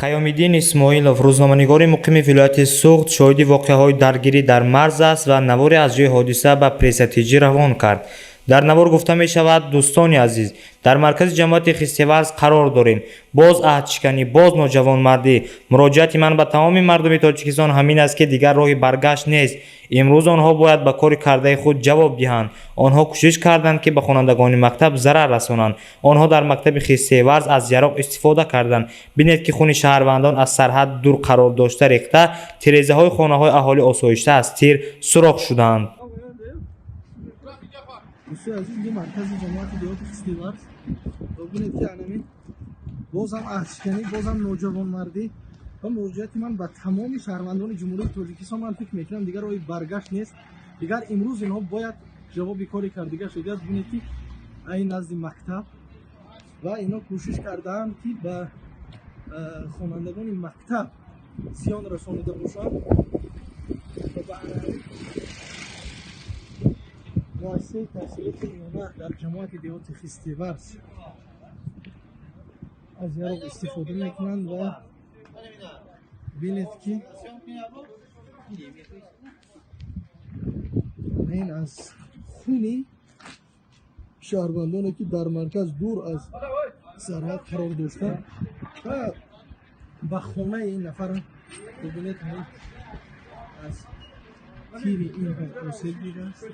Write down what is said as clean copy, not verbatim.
қайёмиддин исмоилов рӯзноманигори муқими вилояти суғд шоҳиди воқеаҳои даргирӣ дар марз аст ва наворе аз ҷои ҳодиса ба пресс-тиҷӣ равон кард. дар навор гуфта мешавад: дӯстони азиз, дар маркази ҷамъияти хистиварз қарор дорем. боз аҳдшиканӣ, боз ноҷавонмардӣ. муроҷиати ман ба тамоми мардуми Тоҷикистон ҳамин аст ки дигар роҳи баргашт нест. имрӯз онҳо бояд ба кори кардаи худ ҷавоб диҳанд. онҳо кӯшиш карданд ки ба хонандагони мактаб зарар расонанд. онҳо дар мактаби хистиварз аз яроқ истифода карданд. бинед ки хуни шаҳрвандон аз сарҳад дур қарор дошта рехта, тирезаҳои хонаҳои аҳолӣ осоишта аз тир суроғ шуданд. دوستان عزیز اینجا مرکز جماعت دیهات خستیورز ببینید که انمی بازم اهشکنی بازم نوجوانمردی و مراجعت من به تمام شهروندان جمهوری تاجیکستان من فکر میکنم دیگر روی برگشت نیست. دیگر امروز اینها باید جواب کاری کرد. دیگر شده ببینید که این نزد مکتب و اینا کوشش کردن که به خوانندگان مکتب زیان رسانیده باشند و به مؤسسه تحصیلات میانه در جماعت دیهات خستیورز از یاروق استفاده میکنند و بینید که این از خونی شهروندانی که در مرکز دور از سرحد قرار داشتند و به خانه این نفر ببینید از تیر این حاصل دیده است.